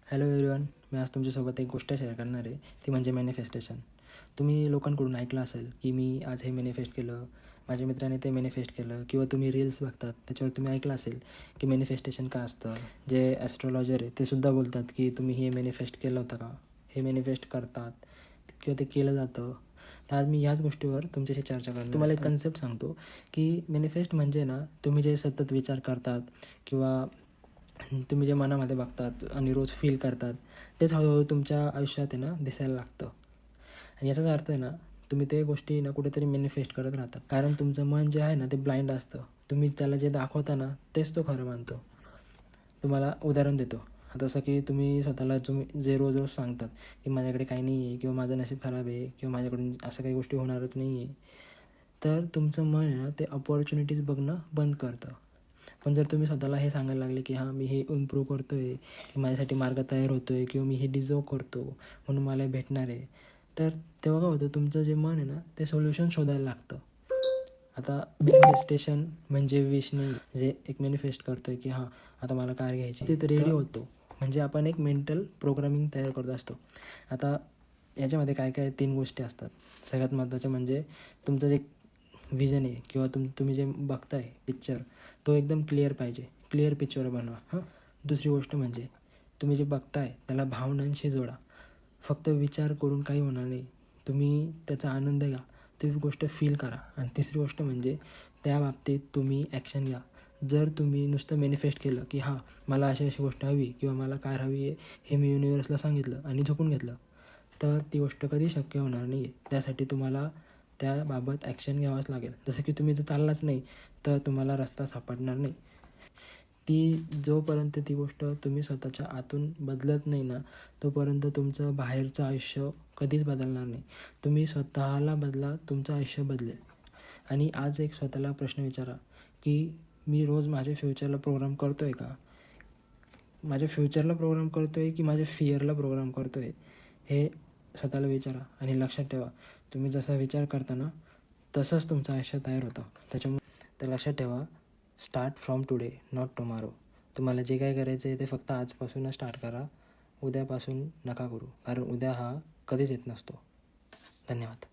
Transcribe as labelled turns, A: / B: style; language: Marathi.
A: हॅलो एव्हरीवन, मी आज तुमच्यासोबत एक गोष्ट शेअर करणार आहे. ती म्हणजे मॅनिफेस्टेशन. तुम्ही लोकांकडून ऐकलं असेल की मी आज हे मॅनिफेस्ट केलं, माझ्या मित्राने ते मॅनिफेस्ट केलं, किंवा तुम्ही रील्स बघतात त्याच्यावर तुम्ही ऐकलं असेल की मॅनिफेस्टेशन का असतं. जे ॲस्ट्रॉलॉजर आहे ते सुद्धा बोलतात की तुम्ही हे मॅनिफेस्ट केलं होतं का, हे मॅनिफेस्ट करतात किंवा ते केलं जातं. तर आज मी ह्याच गोष्टीवर तुमच्याशी चर्चा करणार. तुम्हाला एक कन्सेप्ट सांगतो की मॅनिफेस्ट म्हणजे ना, तुम्ही जे सतत विचार करतात किंवा तुम्ही जे मनामध्ये बघतात आणि रोज फील करतात तेच हळूहळू तुमच्या आयुष्यात आहे ना दिसायला लागतं. आणि याचाच अर्थ आहे ना, तुम्ही ते गोष्टी ना कुठेतरी मॅनिफेस्ट करत राहतात. कारण तुमचं मन जे आहे ना ते ब्लाइंड असतं. तुम्ही त्याला जे दाखवता ना तेच तो खरं मानतो. तुम्हाला उदाहरण देतो. जसं की तुम्ही स्वतःला तुम्ही जे रोज रोज सांगतात की माझ्याकडे काही नाही आहे, किंवा माझं नशीब खराब आहे, किंवा माझ्याकडून असं काही गोष्टी होणारच नाही आहे, तर तुमचं मन आहे ना ते अपॉर्च्युनिटीज बघणं बंद करतं. पण जर तुम्ही स्वतःला हे सांगायला लागले की हां, मी हे इम्प्रूव्ह करतो आहे, की माझ्यासाठी मार्ग तयार होतो आहे, किंवा मी हे डिझर्व करतो म्हणून मला भेटणार आहे, तर तेव्हा काय होतं, तुमचं जे मन आहे ना ते सोल्युशन शोधायला लागतं. आता मॅनिफेस्टेशन म्हणजे विश नाही, जे एक मॅनिफेस्ट करतो आहे की हां, आता मला कार घ्यायची, ते रेडी होतो. म्हणजे आपण एक मेंटल प्रोग्रामिंग तयार करत असतो. आता याच्यामध्ये काय काय 3 गोष्टी असतात. सगळ्यात महत्त्वाचं म्हणजे तुमचं जे विजन आहे किंवा तुम्ही जे बघताय पिक्चर, तो एकदम क्लिअर पाहिजे. क्लिअर पिक्चर बनवा. दुसरी गोष्ट म्हणजे तुम्ही जे बघताय त्याला भावनांशी जोडा. फक्त विचार करून काही होणार नाही. तुम्ही त्याचा आनंद घ्या, ती गोष्ट फील करा. आणि तिसरी गोष्ट म्हणजे त्या बाबतीत तुम्ही ॲक्शन घ्या. जर तुम्ही नुसतं मॅनिफेस्ट केलं की हां, मला अशी अशी गोष्ट हवी किंवा मला कार हवी आहे, हे मी युनिव्हर्सला सांगितलं आणि झोपून घेतलं, तर ती गोष्ट कधी शक्य होणार नाही आहे. त्यासाठी तुम्हाला त्याबाबत ॲक्शन घ्यावाच लागेल. जसं की तुम्ही जर चाललाच नाही तर तुम्हाला रस्ता सापडणार नाही. जोपर्यंत ती गोष्ट तुम्ही स्वतःच्या आतून बदलत नाही ना, तोपर्यंत तुमचं बाहेरचं आयुष्य कधीच बदलणार नाही. तुम्ही स्वतःला बदला, तुमचं आयुष्य बदलेल. आणि आज एक स्वतःला प्रश्न विचारा की मी रोज माझ्या फ्युचरला प्रोग्राम करतो आहे का? माझ्या फ्युचरला प्रोग्राम करतो आहे की माझ्या फिअरला प्रोग्राम करतो आहे? हे स्वतःला विचारा. आणि लक्षात ठेवा, तुम्ही जसा विचार करता ना तसंच तुमचं आयुष्य तयार होतं. त्याच्यामुळे तर लक्षात ठेवा, start from today, not tomorrow. तुम्हाला जे काय करायचं आहे ते फक्त आजपासूनच स्टार्ट करा. उद्यापासून नका करू, कारण उद्या हा कधीच येत नसतो. धन्यवाद.